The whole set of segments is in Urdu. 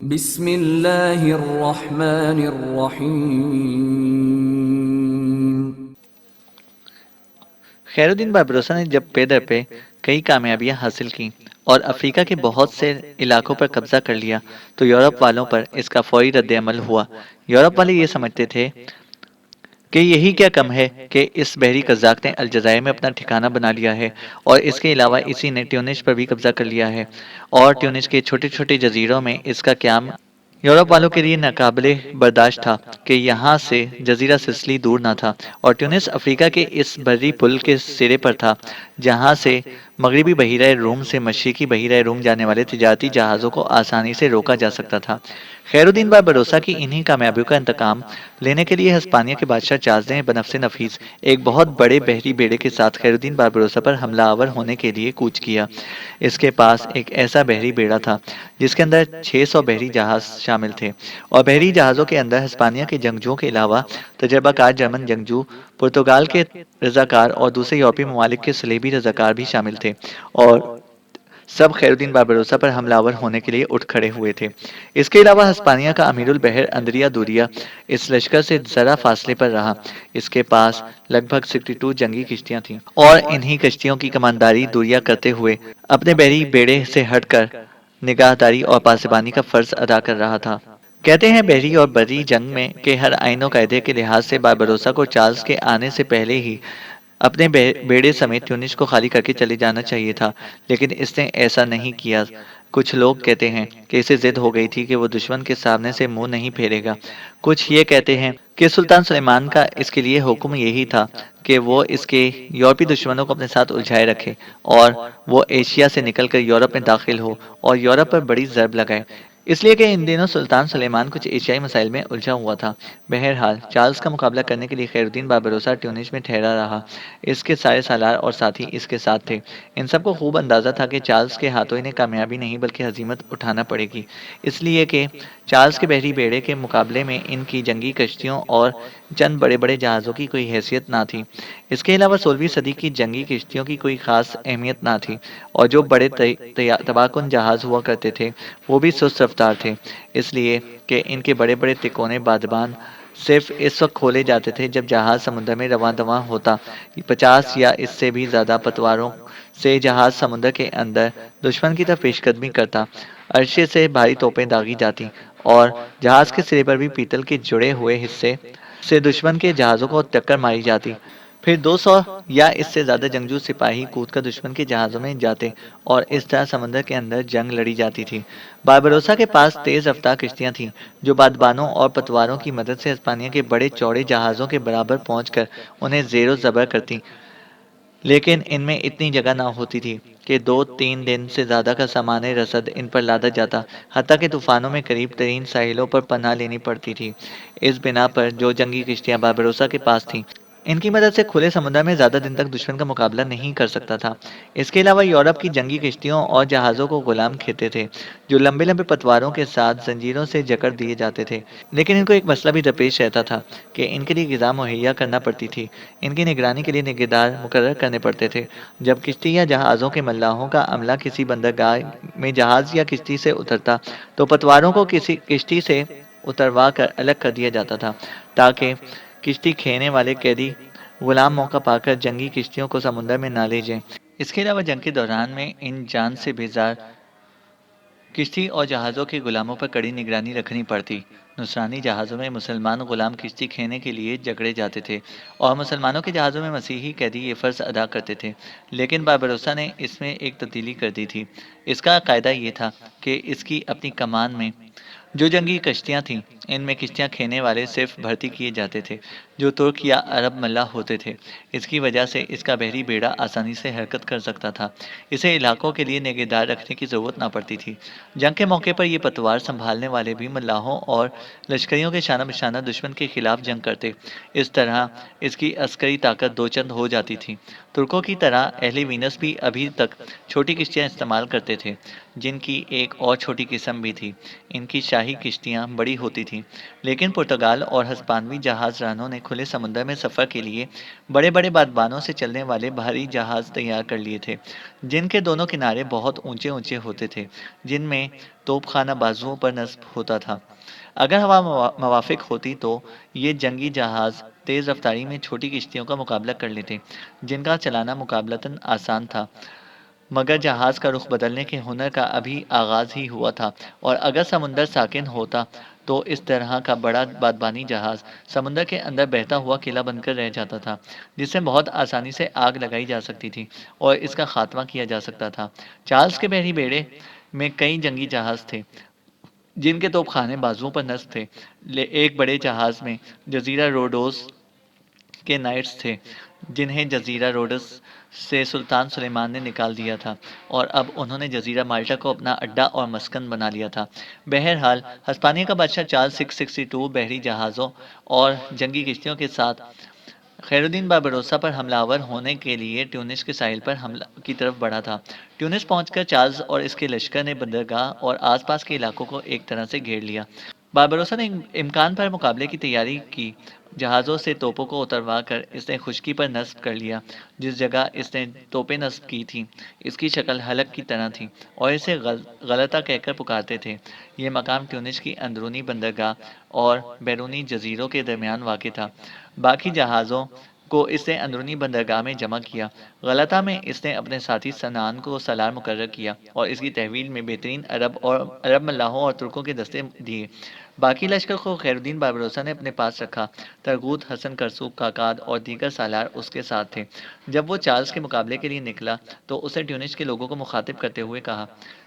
بسم اللہ الرحمن الرحیم۔ خیر الدین باربروسا نے جب پے در پہ کئی کامیابیاں حاصل کیں اور افریقہ کے بہت سے علاقوں پر قبضہ کر لیا تو یورپ والوں پر اس کا فوری رد عمل ہوا۔ یورپ والے یہ سمجھتے تھے کہ یہی کیا کم ہے کہ اس بحری قزاق نے الجزائر میں اپنا ٹھکانہ بنا لیا ہے، اور اس کے علاوہ اسی نے ٹیونس پر بھی قبضہ کر لیا ہے، اور ٹیونس کے چھوٹے چھوٹے جزیروں میں اس کا قیام یورپ والوں کے لیے ناقابل برداشت تھا کہ یہاں سے جزیرہ سسلی دور نہ تھا، اور ٹیونس افریقہ کے اس بری پل کے سرے پر تھا جہاں سے مغربی بحیرہ روم سے مشرقی بحیرہ روم جانے والے تجارتی جہازوں کو آسانی سے روکا جا سکتا تھا۔ خیر الدین باربروسا کی انہی کامیابیوں کا انتقام لینے کے لیے ہسپانیہ کے بادشاہ چارلس نے بنفس نفیس ایک بہت بڑے بحری بیڑے کے ساتھ خیر الدین باربروسا پر حملہ آور ہونے کے لیے کوچ کیا۔ اس کے پاس ایک ایسا بحری بیڑا تھا جس کے اندر 600 بحری جہاز شامل تھے، اور بحری جہازوں کے اندر ہسپانیہ کے جنگجوؤں کے علاوہ تجربہ کار جرمن جنگجو، پرتگال کے رضاکار اور دوسرے یورپی ممالک کے صلیبی رضاکار بھی شامل تھے، اور سب خیر الدین باربروسا پر حملہ آور ہونے کے لیے اٹھ کھڑے ہوئے تھے۔ اس کے علاوہ ہسپانیہ کا امیر البحر اندریا دوریا اس لشکر سے ذرا فاصلے پر رہا۔ اس کے پاس لگ بھگ 62 جنگی کشتیاں تھیں، اور انہی کشتیوں کی کمانداری دوریا کرتے ہوئے اپنے بحری بیڑے سے ہٹ کر نگاہداری اور پاسبانی کا فرض ادا کر رہا تھا۔ کہتے ہیں بحری اور بری جنگ میں کہ ہر آئین و قاعدے کے لحاظ سے باربروسا کو چارلس کے آنے سے پہلے ہی اپنے بیڑے سمیت ٹیونس کو خالی کر کے چلے جانا چاہیے تھا، لیکن اس نے ایسا نہیں کیا۔ کچھ لوگ کہتے ہیں کہ اسے ضد ہو گئی تھی کہ وہ دشمن کے سامنے سے منہ نہیں پھیرے گا۔ کچھ یہ کہتے ہیں کہ سلطان سلیمان کا اس کے لیے حکم یہی تھا کہ وہ اس کے یورپی دشمنوں کو اپنے ساتھ الجھائے رکھے، اور وہ ایشیا سے نکل کر یورپ میں داخل ہو اور یورپ پر بڑی ضرب لگائے، اس لیے کہ ان دنوں سلطان سلیمان کچھ ایشیائی مسائل میں الجھا ہوا تھا۔ بہرحال چارلس کا مقابلہ کرنے کے لیے خیر الدین باربروسا ٹیونس میں ٹھہرا رہا۔ اس کے سارے سالار اور ساتھی اس کے ساتھ تھے۔ ان سب کو خوب اندازہ تھا کہ چارلس کے ہاتھوں انہیں کامیابی نہیں بلکہ ہزیمت اٹھانا پڑے گی، اس لیے کہ چارلس کے بحری بیڑے کے مقابلے میں ان کی جنگی کشتیوں اور چند بڑے بڑے جہازوں کی کوئی حیثیت نہ تھی۔ اس کے علاوہ 16ویں صدی کی جنگی کشتیوں کی کوئی خاص اہمیت نہ تھی، اور جو بڑے تباہ کن جہاز ہوا کرتے تھے وہ بھی سست رفتار تھے، اس لیے کہ ان کے بڑے بڑے تکونے بادبان صرف اس وقت کھولے جاتے تھے جب جہاز سمندر میں رواں دواں ہوتا۔ 50 یا اس سے بھی زیادہ پتواروں سے جہاز سمندر کے اندر دشمن کی طرف پیش قدمی کرتا، عرصے سے بھاری توپیں داغی جاتی، اور جہاز کے سرے پر بھی پیتل کے جڑے ہوئے حصے سے دشمن کے جہازوں کو ٹکر ماری جاتی۔ پھر 200 یا اس سے زیادہ جنگجو سپاہی کود کر دشمن کے جہازوں میں جاتے، اور اس طرح سمندر کے اندر جنگ لڑی جاتی تھی۔ باربروسا کے پاس تیز رفتار کشتیاں تھیں جو بادبانوں اور پتواروں کی مدد سے ہسپانیہ کے بڑے چوڑے جہازوں کے برابر پہنچ کر انہیں زیر و زبر کرتی، لیکن ان میں اتنی جگہ نہ ہوتی تھی کہ 2-3 دن سے زیادہ کا سامان رسد ان پر لادا جاتا، حتیٰ کہ طوفانوں میں قریب ترین ساحلوں پر پناہ لینی پڑتی تھی۔ اس بنا پر جو جنگی کشتیاں باربروسا کے پاس تھیں، ان کی مدد سے کھلے سمندر میں زیادہ دن تک دشمن کا مقابلہ نہیں کر سکتا تھا۔ اس کے علاوہ یورپ کی جنگی کشتیوں اور جہازوں کو غلام کھیتے تھے جو لمبے لمبے پتواروں کے ساتھ زنجیروں سے جکڑ دیے جاتے تھے، لیکن ان کو ایک مسئلہ بھی درپیش رہتا تھا کہ ان کے لیے غذا مہیا کرنا پڑتی تھی۔ ان کی نگرانی کے لیے نگہدار مقرر کرنے پڑتے تھے۔ جب کشتی یا جہازوں کے ملاحوں کا عملہ کسی بندرگاہ میں جہاز یا کشتی سے اترتا تو پتواروں کو کسی کشتی سے اتروا کر الگ کر دیا جاتا تھا تاکہ کشتی کھینے والے قیدی غلام موقع پا کر جنگی کشتیوں کو سمندر میں نہ لے جائیں۔ اس کے علاوہ جنگ کے دوران میں ان جان سے بیزار کشتی اور جہازوں کے غلاموں پر کڑی نگرانی رکھنی پڑتی۔ نصرانی جہازوں میں مسلمان غلام کشتی کھینے کے لیے جکڑے جاتے تھے، اور مسلمانوں کے جہازوں میں مسیحی قیدی یہ فرض ادا کرتے تھے، لیکن باربروسا نے اس میں ایک تبدیلی کر دی تھی۔ اس کا قاعدہ یہ تھا کہ اس کی اپنی کمان میں جو جنگی کشتیاں تھیں، ان میں کشتیاں کھینے والے صرف بھرتی کیے جاتے تھے جو ترک یا عرب ملاح ہوتے تھے۔ اس کی وجہ سے اس کا بحری بیڑا آسانی سے حرکت کر سکتا تھا، اسے علاقوں کے لیے نگہدار رکھنے کی ضرورت نہ پڑتی تھی۔ جنگ کے موقع پر یہ پتوار سنبھالنے والے بھی ملاحوں اور لشکریوں کے شانہ بشانہ دشمن کے خلاف جنگ کرتے۔ اس طرح اس کی عسکری طاقت دو چند ہو جاتی تھی۔ ترکوں کی طرح اہل وینس بھی ابھی تک چھوٹی کشتیاں استعمال کرتے تھے، جن کی ایک اور چھوٹی قسم بھی تھی۔ ان کی شاہی کشتیاں بڑی ہوتی تھیں، لیکن پرتگال اور ہسپانوی جہاز رانوں نے کھلے سمندر میں سفر کے لیے بڑے بڑے بادبانوں سے چلنے والے بھاری جہاز تیار کر لیے تھے، جن کے دونوں کنارے بہت اونچے اونچے ہوتے تھے، جن میں توپ خانہ بازوؤں پر نصب ہوتا تھا۔ اگر ہوا موافق ہوتی تو یہ جنگی جہاز تیز رفتاری میں چھوٹی کشتیوں کا مقابلہ کر لیتے، جن کا چلانا مقابلتاً آسان تھا، مگر جہاز کا رخ بدلنے کے ہنر کا ابھی آغاز ہی ہوا تھا، اور اگر سمندر ساکن ہوتا تو اس طرح کا بڑا بادبانی جہاز سمندر کے اندر بہتا ہوا قلعہ بن کر رہ جاتا تھا، جس سے بہت آسانی سے آگ لگائی جا سکتی تھی اور اس کا خاتمہ کیا جا سکتا تھا۔ چارلس کے بحری بیڑے میں کئی جنگی جہاز تھے، جن کے توپ خانے بازوؤں پر نصب تھے۔ ایک بڑے جہاز میں جزیرہ روڈوس کے نائٹس تھے، جنہیں جزیرہ روڈس سے سلطان سلیمان نے نکال دیا تھا، اور اب انہوں نے جزیرہ مالٹا کو اپنا اڈا اور مسکن بنا لیا تھا۔ بہرحال ہسپانیہ کا بادشاہ چارلس 662 بحری جہازوں اور جنگی کشتیوں کے ساتھ خیر الدین باربروسا پر حملہ آور ہونے کے لیے ٹیونس کے ساحل پر حملہ کی طرف بڑھا تھا۔ ٹیونس پہنچ کر چارلس اور اس کے لشکر نے بندرگاہ اور آس پاس کے علاقوں کو ایک طرح سے گھیر لیا۔ باربروسا نے امکان پر مقابلے کی تیاری کی۔ جہازوں سے توپوں کو اتروا کر اس نے خشکی پر نصب کر لیا۔ جس جگہ اس نے توپیں نصب کی تھیں، اس کی شکل حلق کی طرح تھی، اور اسے غلطہ کہہ کر پکارتے تھے۔ یہ مقام ٹیونس کی اندرونی بندرگاہ اور بیرونی جزیروں کے درمیان واقع تھا۔ باقی جہازوں کو اس نے اندرونی بندرگاہ میں جمع کیا۔ غلطہ میں اس نے اپنے ساتھی سنان کو سالار مقرر کیا اور اس کی تحویل میں بہترین عرب ملاحوں اور ترکوں کے دستے دیے۔ باقی لشکر کو خیر الدین باربروسا نے اپنے پاس رکھا۔ ترغوت، حسن کرسوک، کاکاد اور دیگر سالار اس کے ساتھ تھے۔ جب وہ چارلس کے مقابلے کے لیے نکلا تو اسے ٹیونس کے لوگوں کو مخاطب کرتے ہوئے کہا،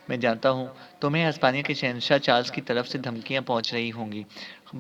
میں جانتا ہوں تمہیں ہسپانیہ کے شہنشاہ چارلس کی طرف سے دھمکیاں پہنچ رہی ہوں گی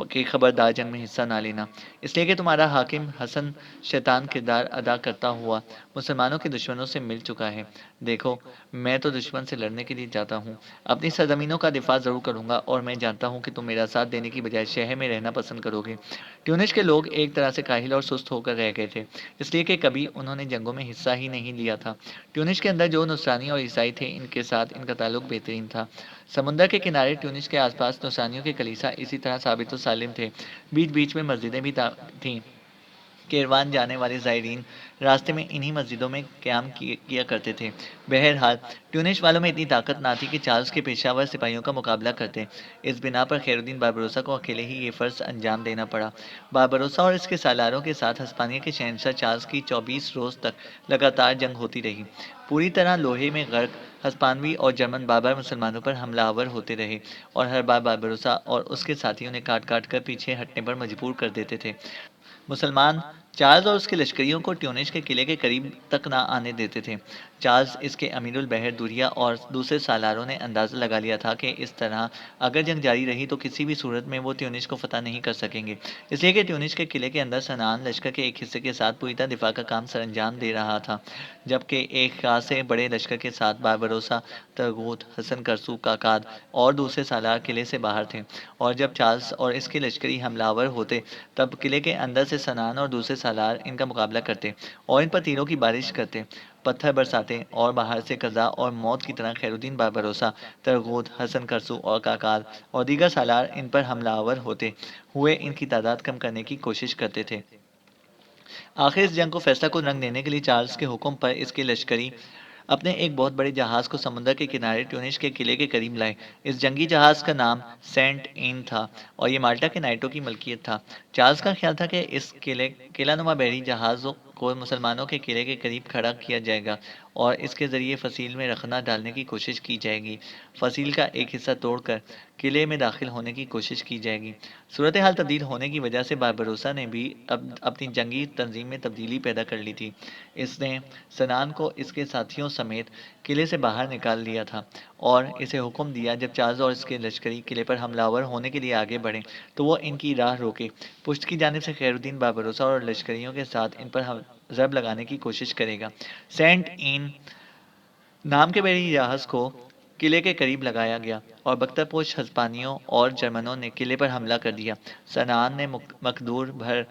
کہ خبردار جنگ میں حصہ نہ لینا، اس لیے کہ تمہارا حاکم حسن شیطان کردار ادا کرتا ہوا مسلمانوں کے دشمنوں سے مل چکا ہے۔ دیکھو، میں تو دشمن سے لڑنے کے لیے جاتا ہوں، اپنی سرزمینوں کا دفاع ضرور کروں گا، اور میں جانتا ہوں کہ تم میرا ساتھ دینے کی بجائے شہر میں رہنا پسند کرو گے۔ ٹیونس کے لوگ ایک طرح سے کاہل اور سست ہو کر رہ گئے تھے، اس لیے کہ کبھی انہوں نے جنگوں میں حصہ ہی نہیں لیا تھا۔ ٹیونس کے اندر جو نصرانی اور عیسائی تھے، ان کے ساتھ ان کا تعلق بہترین تھا۔ سمندر کے کنارے ٹیونس کے آس پاس نصرانیوں کے کلیسا اسی طرح ثابت و سالم تھے۔ بیچ بیچ میں مسجدیں بھی تھیں۔ کیروان جانے والے زائرین راستے میں انہی مسجدوں میں قیام کیا کرتے تھے۔ بہرحال ٹیونس والوں میں اتنی طاقت نہ تھی کہ چارلس کے پیشہ ور سپاہیوں کا مقابلہ کرتے۔ اس بنا پر خیر الدین باربروسا کو اکیلے ہی یہ فرض انجام دینا پڑا۔ باربروسا اور اس کے سالاروں کے ساتھ ہسپانیہ کے شہنشاہ چارلس کی 24 روز تک لگاتار جنگ ہوتی رہی۔ پوری طرح لوہے میں غرق ہسپانوی اور جرمن باربر مسلمانوں پر حملہ آور ہوتے رہے، اور ہر بار باربروسا اور اس کے ساتھیوں نے کاٹ کاٹ کر پیچھے ہٹنے پر مجبور کر دیتے تھے۔ مسلمان چارلز اور اس کے لشکریوں کو ٹیونس کے قلعے کے قریب تک نہ آنے دیتے تھے۔ چارلز، اس کے امیر البحر دوریا اور دوسرے سالاروں نے اندازہ لگا لیا تھا کہ اس طرح اگر جنگ جاری رہی تو کسی بھی صورت میں وہ ٹیونس کو فتح نہیں کر سکیں گے، اس لیے کہ ٹیونس کے قلعے کے اندر سنان لشکر کے ایک حصے کے ساتھ پوری طرح دفاع کا کام سر انجام دے رہا تھا، جبکہ ایک خاصے بڑے لشکر کے ساتھ باربروسا، ترغوت، حسن کرسوک، کاکاد اور دوسرے سالار قلعے سے باہر تھے، اور جب چارلز اور اس کے لشکری حملہ آور ہوتے تب قلعے کے اندر سے سنان اور دوسرے سالار ان کا مقابلہ کرتے اور ان پر تیروں کی بارش کرتے، پتھر برساتے، اور باہر سے قضا اور موت کی طرح خیر الدین باربروسا، ترغوت، حسن کرسو اور کاکاد اور دیگر سالار ان پر حملہ آور ہوتے ہوئے ان کی تعداد کم کرنے کی کوشش کرتے تھے۔ آخر اس جنگ کو فیصلہ کن رنگ دینے کے لیے چارلس کے حکم پر اس کے لشکری اپنے ایک بہت بڑے جہاز کو سمندر کے کنارے ٹیونس کے قلعے کے قریب لائے۔ اس جنگی جہاز کا نام سینٹ این تھا اور یہ مالٹا کے نائٹوں کی ملکیت تھا۔ چارلس کا خیال تھا کہ اس قلعہ نما بحری جہاز کو مسلمانوں کے قلعے کے قریب کھڑا کیا جائے گا اور اس کے ذریعے فصیل میں رخنہ ڈالنے کی کوشش کی جائے گی۔ فصیل کا ایک حصہ توڑ کر قلعے میں داخل ہونے کی کوشش کی جائے گی۔ صورتحال تبدیل ہونے کی وجہ سے باربروسا نے بھی اپنی جنگی تنظیم میں تبدیلی پیدا کر لی تھی۔ اس نے سنان کو اس کے ساتھیوں سمیت قلعے سے باہر نکال لیا تھا اور اسے حکم دیا جب چارلز اور اس کے لشکری قلعے پر حملہ آور ہونے کے لیے آگے بڑھیں تو وہ ان کی راہ روکے۔ پشت کی جانب سے خیر الدین باربروسا اور لشکریوں کے ساتھ ان پر ضرب لگانے کی کوشش کرے گا۔ سینٹ این نام کے بحری جہاز کو قلعے کے قریب لگایا گیا اور بختر پوش ہسپانیوں اور جرمنوں نے قلعے پر حملہ کر دیا۔ سنان نے مقدور بھر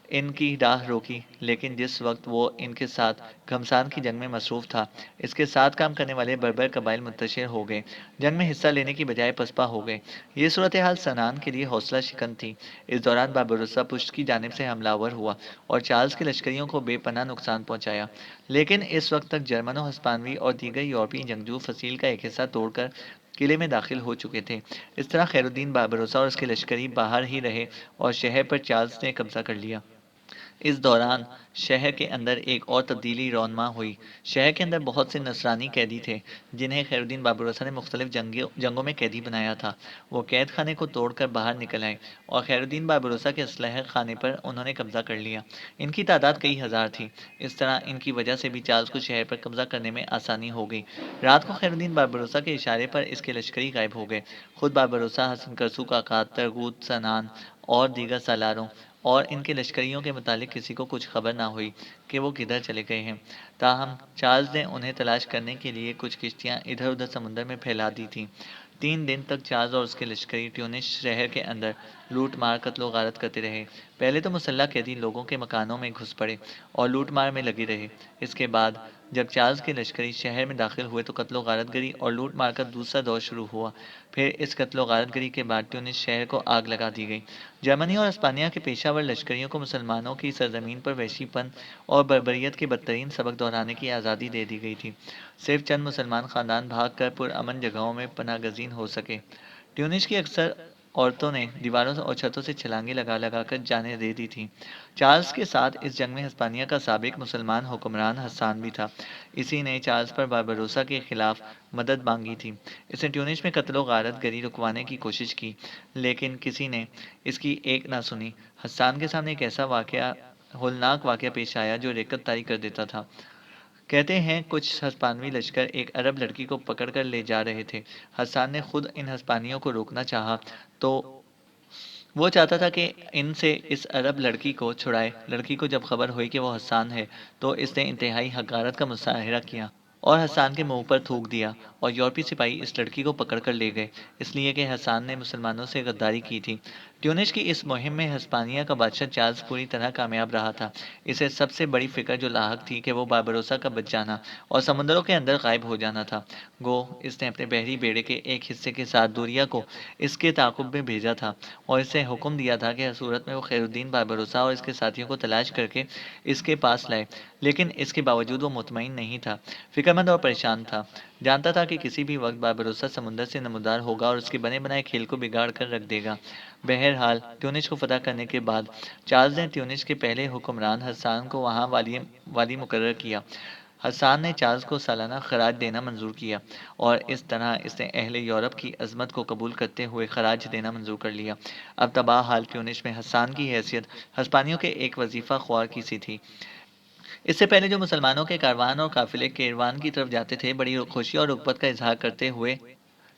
ان کی راہ روکی، لیکن جس وقت وہ ان کے ساتھ گھمسان کی جنگ میں مصروف تھا، اس کے ساتھ کام کرنے والے بربر قبائل منتشر ہو گئے، جنگ میں حصہ لینے کی بجائے پسپا ہو گئے۔ یہ صورتحال سنان کے لیے حوصلہ شکن تھی۔ اس دوران باربروسا پشت کی جانب سے حملہ آور ہوا اور چارلز کے لشکریوں کو بے پناہ نقصان پہنچایا، لیکن اس وقت تک جرمنوں، ہسپانوی اور دیگر یورپی جنگجو فصیل کا ایک حصہ توڑ کر قلعے میں داخل ہو چکے تھے۔ اس طرح خیر الدین باربروسا اور اس کے لشکری باہر ہی رہے اور شہر پر چارلز نے قبضہ کر لیا۔ اس دوران شہر کے اندر ایک اور تبدیلی رونما ہوئی۔ شہر کے اندر بہت سے نصرانی قیدی تھے جنہیں خیر الدین باربروسا نے مختلف جنگوں میں قیدی بنایا تھا۔ وہ قید خانے کو توڑ کر باہر نکل آئے اور خیر الدین باربروسا کے اسلحہ خانے پر انہوں نے قبضہ کر لیا۔ ان کی تعداد کئی ہزار تھی۔ اس طرح ان کی وجہ سے بھی چارلز کو شہر پر قبضہ کرنے میں آسانی ہو گئی۔ رات کو خیر الدین باربروسا کے اشارے پر اس کے لشکری غائب ہو گئے۔ خود باربروسا، حسن کرسو کا ترغوت سنان اور دیگر سالاروں اور ان کے لشکریوں کے متعلق کسی کو کچھ خبر نہ ہوئی کہ وہ کدھر چلے گئے ہیں۔ تاہم چارلز نے انہیں تلاش کرنے کے لیے کچھ کشتیاں ادھر ادھر سمندر میں پھیلا دی تھیں۔ 3 دن تک چارلز اور اس کے لشکری ٹیونس شہر کے اندر لوٹ مار، قتل و غارت کرتے رہے۔ پہلے تو مسلح قیدی لوگوں کے مکانوں میں گھس پڑے اور لوٹ مار میں لگے رہے۔ اس کے بعد جب چارلز کے لشکری شہر میں داخل ہوئے تو قتل و غارت گری اور لوٹ مار کا دوسرا دور شروع ہوا۔ پھر اس قتل و غارت گری کے بعد ٹیونس شہر کو آگ لگا دی گئی۔ جرمنی اور اسپانیہ کے پیشہ ور لشکریوں کو مسلمانوں کی سرزمین پر وحشی پن اور بربریت کے بدترین سبق دہرانے کی آزادی دے دی گئی تھی۔ صرف چند مسلمان خاندان بھاگ کر پرامن جگہوں میں پناہ گزین ہو سکے۔ ٹیونس کی اکثر عورتوں نے دیواروں اور چھتوں سے چھلانگیں لگا لگا کر جانیں دے دی تھیں۔ چارلز کے ساتھ اس جنگ میں ہسپانیہ کا سابق مسلمان حکمران حسان بھی تھا۔ اسی نے چارلز پر باربروسا کے خلاف مدد مانگی تھی۔ اس نے ٹیونس میں قتل و غارت گری رکوانے کی کوشش کی، لیکن کسی نے اس کی ایک نہ سنی۔ حسان کے سامنے ایک ایسا ہولناک واقعہ پیش آیا جو ریکت طاری کر دیتا تھا۔ کہتے ہیں کچھ ہسپانوی لشکر ایک عرب لڑکی کو پکڑ کر لے جا رہے تھے۔ حسان نے خود ان ہسپانیوں کو روکنا چاہا تو وہ چاہتا تھا کہ ان سے اس عرب لڑکی کو چھڑائے۔ لڑکی کو جب خبر ہوئی کہ وہ حسان ہے تو اس نے انتہائی حقارت کا مظاہرہ کیا اور حسان کے منہ پر تھوک دیا، اور یورپی سپاہی اس لڑکی کو پکڑ کر لے گئے، اس لیے کہ حسان نے مسلمانوں سے غداری کی تھی۔ ٹیونس کی اس مہم میں ہسپانیہ کا بادشاہ چارلز پوری طرح کامیاب رہا تھا۔ اسے سب سے بڑی فکر جو لاحق تھی کہ وہ باربروسا کا بچ جانا اور سمندروں کے اندر غائب ہو جانا تھا۔ گو اس نے اپنے بحری بیڑے کے ایک حصے کے ساتھ دوریا کو اس کے تعاقب میں بھیجا تھا اور اسے حکم دیا تھا کہ ہر صورت میں وہ خیر الدین باربروسا اور اس کے ساتھیوں کو تلاش کر کے اس کے پاس لائے، لیکن اس کے باوجود وہ مطمئن نہیں تھا، فکرمند اور پریشان تھا۔ جانتا تھا کہ کسی بھی وقت باربروسا سمندر سے نمودار ہوگا اور اس کے بنے بنائے کھیل کو بگاڑ کر رکھ دے گا۔ بہرحال ٹیونس کو فتح کرنے کے بعد چارلز نے ٹیونس کے پہلے حکمران حسان کو وہاں والی مقرر کیا۔ حسان نے چارلز کو سالانہ خراج دینا منظور کیا اور اس طرح اس نے اہل یورپ کی عظمت کو قبول کرتے ہوئے خراج دینا منظور کر لیا۔ اب تباہ حال ٹیونس میں حسان کی حیثیت ہسپانیوں کے ایک وظیفہ خوار کی سی تھی۔ اس سے پہلے جو مسلمانوں کے کاروان اور قافلے کیروان کی طرف جاتے تھے، بڑی خوشی اور رغبت کا اظہار کرتے ہوئے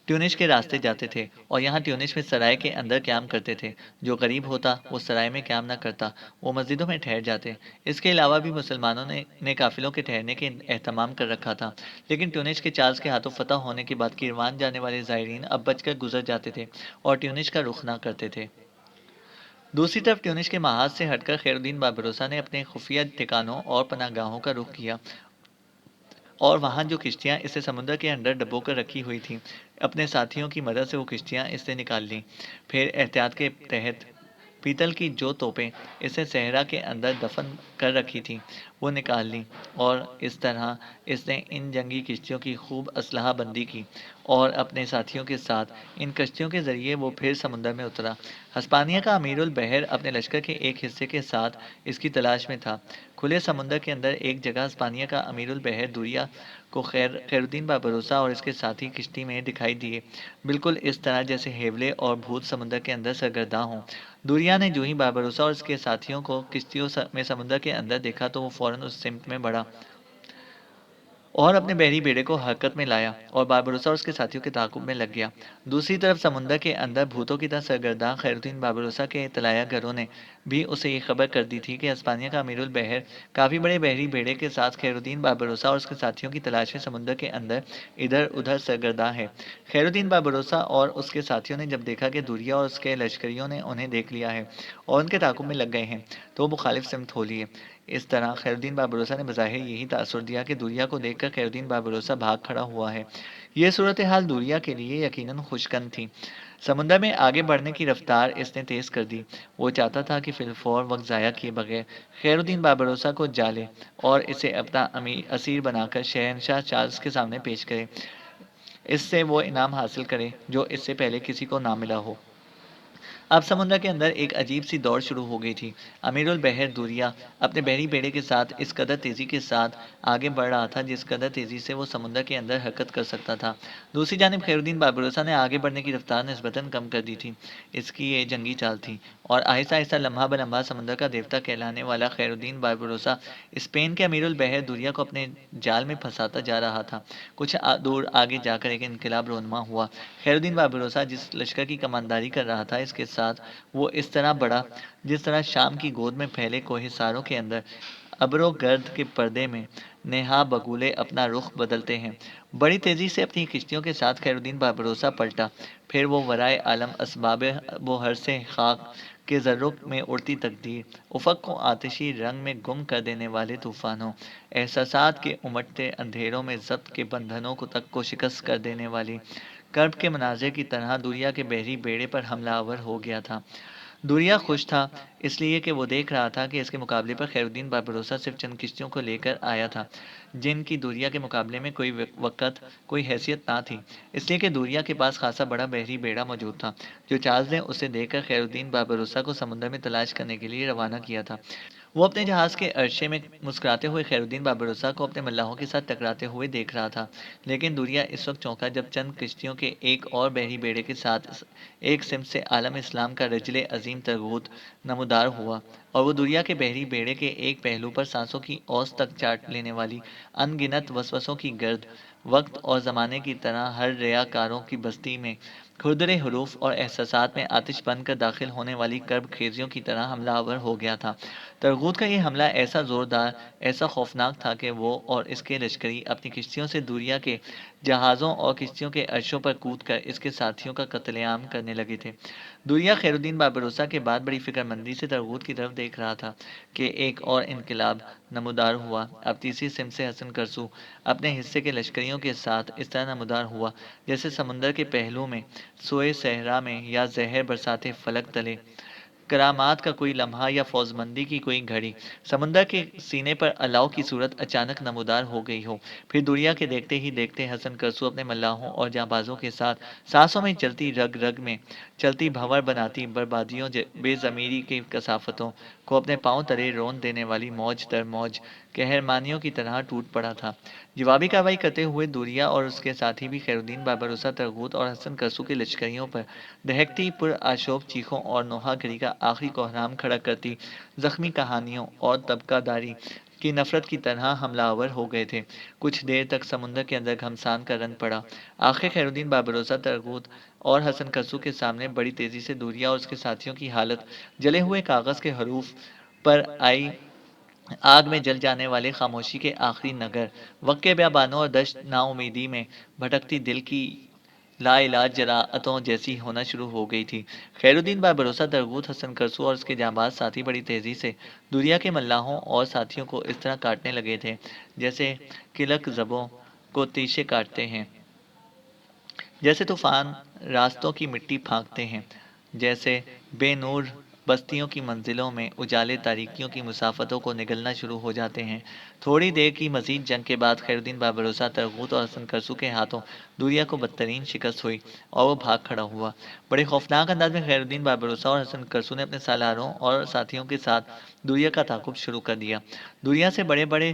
ٹیونس کے راستے جاتے تھے اور یہاں ٹیونس میں سرائے کے اندر قیام کرتے تھے۔ جو غریب ہوتا وہ سرائے میں قیام نہ کرتا، وہ مسجدوں میں ٹھہر جاتے۔ اس کے علاوہ بھی مسلمانوں نے قافلوں کے ٹھہرنے کے اہتمام کر رکھا تھا، لیکن ٹیونس کے چارلز کے ہاتھوں فتح ہونے کے بعد کیروان جانے والے زائرین اب بچ کر گزر جاتے تھے اور ٹیونس کا رخ نہ کرتے تھے۔ دوسری طرف ٹیونس کے محاذ سے ہٹ کر خیر الدین باربروسا نے اپنے خفیہ ٹھکانوں اور پناہ گاہوں کا رخ کیا اور وہاں جو کشتیاں اسے سمندر کے اندر ڈبو کر رکھی ہوئی تھیں، اپنے ساتھیوں کی مدد سے وہ کشتیاں اس سے نکال لیں۔ پھر احتیاط کے تحت پیتل کی جو توپیں اسے صحرا کے اندر دفن کر رکھی تھیں وہ نکال لیں، اور اس طرح اس نے ان جنگی کشتیوں کی خوب اسلحہ بندی کی اور اپنے ساتھیوں کے ساتھ ان کشتیوں کے ذریعے وہ پھر سمندر میں اترا۔ ہسپانیہ کا امیر البحر اپنے لشکر کے ایک حصے کے ساتھ اس کی تلاش میں تھا۔ کھلے سمندر کے اندر ایک جگہ ہسپانیہ کا امیر البحر دوریا کو خیر الدین باربروسا اور اس کے ساتھی کشتی میں دکھائی دیے، بالکل اس طرح جیسے ہیولے اور بھوت سمندر کے اندر سرگرداں ہوں۔ دوریا نے جو ہی باربروسا اور اس کے ساتھیوں کو کشتیوں میں سمندر کے اندر دیکھا تو وہ فوراً اس سمت میں بڑھا اور اپنے بحری بیڑے کو حرکت میں لایا اور باربروسا اور اس کے ساتھیوں کے تعاقب میں لگ گیا۔ دوسری طرف سمندر کے اندر بھوتوں کی طرح سرگرداں خیر الدین باربروسا کے طلایہ گروں نے بھی اسے یہ خبر کر دی تھی کہ ہسپانیہ کا امیر البحر کافی بڑے بحری بیڑے کے ساتھ خیر الدین باربروسا اور اس کے ساتھیوں کی تلاش میں سمندر کے اندر ادھر ادھر سرگرداں ہے۔ خیر الدین باربروسا اور اس کے ساتھیوں نے جب دیکھا کہ دوریا اور اس کے لشکریوں نے انہیں دیکھ لیا ہے اور ان کے تعاقب میں لگ گئے ہیں تو وہ مخالف سمت ہو لیے۔ اس طرح خیر الدین باربروسا نے بظاہر یہی تاثر دیا کہ دوریا کو دیکھ کر خیر الدین باربروسا بھاگ کھڑا ہوا ہے۔ یہ صورتحال دوریا کے لیے یقیناً خوشگند تھی۔ سمندر میں آگے بڑھنے کی رفتار اس نے تیز کر دی۔ وہ چاہتا تھا کہ فی الفور وقت ضائع کیے بغیر خیر الدین باربروسا کو جالے اور اسے اپنا اسیر بنا کر شہنشاہ چارلس کے سامنے پیش کرے، اس سے وہ انعام حاصل کرے جو اس سے پہلے کسی کو نہ ملا ہو۔ اب سمندر کے اندر ایک عجیب سی دوڑ شروع ہو گئی تھی۔ امیر البحر دوریا اپنے بحری بیڑے کے ساتھ اس قدر تیزی کے ساتھ آگے بڑھ رہا تھا جس قدر تیزی سے وہ سمندر کے اندر حرکت کر سکتا تھا۔ دوسری جانب خیر الدین باربروسا نے آگے بڑھنے کی رفتار نسبتاً کم کر دی تھی۔ اس کی یہ جنگی چال تھی اور آہستہ آہستہ لمحہ بلمحہ سمندر کا دیوتا کہلانے والا خیر الدین باربروسا اسپین کے امیر البحر دوریا کو اپنے جال میں پھنساتا جا رہا تھا۔ کچھ دور آگے جا کر ایک انقلاب رونما ہوا۔ خیر الدین باربروسا جس لشکر کی کمانداری کر رہا تھا اس کے ساتھ وہ اس طرح بڑھا جس طرح شام کی گود میں پھیلے کوہساروں کے اندر ابر و گرد کے پردے میں نہا بگولے اپنا رخ بدلتے ہیں۔ بڑی تیزی سے اپنی کشتیوں کے ساتھ خیر الدین باربروسا پلٹا، پھر وہ ورائے عالم اسباب بحر سے خاک کے ذروں میں اڑتی تقدیر، افق کو آتشی رنگ میں گم کر دینے والے طوفانوں، احساسات کے امٹتے اندھیروں میں ضبط کے بندھنوں کو تک کو شکست کر دینے والی کرب کے مناظر کی طرح دوریا کے بحری بیڑے پر حملہ آور ہو گیا تھا۔ دوریا خوش تھا اس لیے کہ وہ دیکھ رہا تھا کہ اس کے مقابلے پر خیر الدین باربروسا صرف چند کشتیوں کو لے کر آیا تھا جن کی دوریا کے مقابلے میں کوئی وقت کوئی حیثیت نہ تھی، اس لیے کہ دوریا کے پاس خاصا بڑا بحری بیڑا موجود تھا جو چارلز نے اسے دے کر خیر الدین باربروسا کو سمندر میں تلاش کرنے کے لیے روانہ کیا تھا۔ وہ اپنے جہاز کے عرشے میں مسکراتے ہوئے خیر الدین باربروسا کو اپنے ملاحوں کے ساتھ ٹکراتے ہوئے دیکھ رہا تھا، لیکن دوریا اس وقت چونکا جب چند کشتیوں کے ایک اور بحری بیڑے کے ساتھ ایک سمت سے عالم اسلام کا رجل عظیم ترغوت نمودار ہوا اور وہ دوریا کے بحری بیڑے کے ایک پہلو پر سانسوں کی اوس تک چاٹ لینے والی ان گنت وسوسوں کی گرد، وقت اور زمانے کی طرح ہر ریاکاروں کی بستی میں کھردرے حروف اور احساسات میں آتش بن کر داخل ہونے والی کرب خیزیوں کی طرح حملہ آور ہو گیا تھا۔ ترغوت کا یہ حملہ ایسا زوردار، ایسا خوفناک تھا کہ وہ اور اس کے لشکری اپنی کشتیوں سے دوریا کے جہازوں اور کشتیوں کے عرشوں پر کود کر اس کے ساتھیوں کا قتل عام کرنے لگے تھے۔ دوریا خیر الدین باربروسا کے بعد بڑی فکر مندی سے ترغوت کی طرف دیکھ رہا تھا کہ ایک اور انقلاب نمودار ہوا۔ اب تیسری سمت سے حسن کرسو اپنے حصے کے لشکریوں کے ساتھ اس طرح نمودار ہوا جیسے سمندر کے پہلو میں سوئے صحرا میں یا زہر برساتے فلک تلے کرامات کا کوئی لمحہ یا فوزمندی کی کوئی گھڑی سمندر کے سینے پر الاؤ کی صورت اچانک نمودار ہو گئی ہو۔ پھر دوریا کے دیکھتے ہی دیکھتے حسن کرسو اپنے ملاحوں اور جانبازوں کے ساتھ سانسوں میں چلتی رگ رگ میں چلتی بھنور بناتی بربادیوں بے ضمیری کی کثافتوں کو اپنے پاؤں تلے رون دینے والی موج در موج قہرمانیوں کی طرح ٹوٹ پڑا تھا۔ جوابی کارروائی کرتے ہوئے دوریا اور اس کے ساتھی بھی خیر الدین باربروسا ترغوت اور حسن کرسو کے لشکریوں پر دہکتی پر آشوب چیخوں اور نوحہ گری کا آخری کوہرام کھڑا کرتی زخمی کہانیوں اور طبقہ داری کی نفرت کی طرح حملہ آور ہو گئے تھے۔ کچھ دیر تک سمندر کے اندر گھمسان کا رنگ پڑا۔ آخر خیر الدین باربروسا ترغوت اور حسن کرسو کے سامنے بڑی تیزی سے دوریا اور اس کے ساتھیوں کی حالت جلے ہوئے کاغذ کے حروف پر آئی آگ میں جل جانے والے خاموشی کے آخری نگر، وقع بیابانوں اور دشت نا امیدی میں بھٹکتی دل کی لا علاج جراحتوں جیسی ہونا شروع ہو گئی تھی۔ خیر الدین باربروسا ترغوت حسن کرسو اور اس کے جانباز ساتھی بڑی تیزی سے دوریا کے ملاحوں اور ساتھیوں کو اس طرح کاٹنے لگے تھے جیسے کلک زبوں کو تیشے کاٹتے ہیں، جیسے طوفان راستوں کی مٹی پھانکتے ہیں، جیسے بے نور بستیوں کی منزلوں میں اجالے تاریکیوں کی مسافتوں کو نگلنا شروع ہو جاتے ہیں۔ تھوڑی دیر کی مزید جنگ کے بعد خیر الدین باربروسا ترغوت اور حسن کرسو کے ہاتھوں دوریا کو بدترین شکست ہوئی اور وہ بھاگ کھڑا ہوا۔ بڑے خوفناک انداز میں خیر الدین باربروسا اور حسن کرسو نے اپنے سالاروں اور ساتھیوں کے ساتھ دوریا کا تعاقب شروع کر دیا۔ دوریا سے بڑے بڑے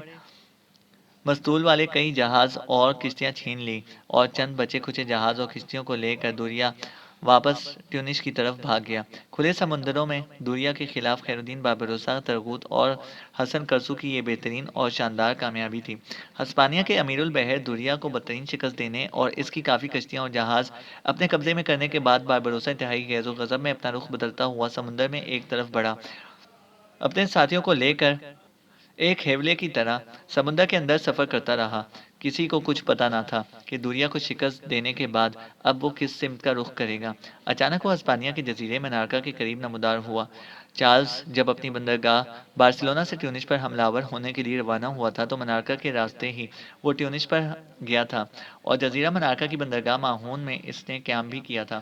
مستول والے کئی جہاز اور کشتیاں چھین لی اور چند بچے کھچے جہاز اور کشتیوں کو لے کر دوریا واپس ٹیونس کی طرف بھاگ گیا۔ کھلے سمندروں میں دوریا کے خلاف خیر الدین باربروسا ترغوت اور حسن کرسو کی یہ بہترین اور شاندار کامیابی تھی۔ ہسپانیہ کے امیر البحر دوریا کو بدترین شکست دینے اور اس کی کافی کشتیاں اور جہاز اپنے قبضے میں کرنے کے بعد باربروسا انتہائی غیظ و غضب میں اپنا رخ بدلتا ہوا سمندر میں ایک طرف بڑھا۔ اپنے ساتھیوں کو لے کر ایک ہیولے کی طرح سمندر کے اندر سفر کرتا رہا۔ کسی کو کچھ پتا نہ تھا کہ دوریا کو شکست دینے کے بعد اب وہ کس سمت کا رخ کرے گا۔ اچانک وہ ہسپانیہ کے جزیرے منارکا کے قریب نمودار ہوا۔ چارلز جب اپنی بندرگاہ بارسلونا سے ٹیونس پر حملہ آور ہونے کے لیے روانہ ہوا تھا تو منارکا کے راستے ہی وہ ٹیونس پر گیا تھا اور جزیرہ منارکا کی بندرگاہ ماہون میں اس نے قیام بھی کیا تھا،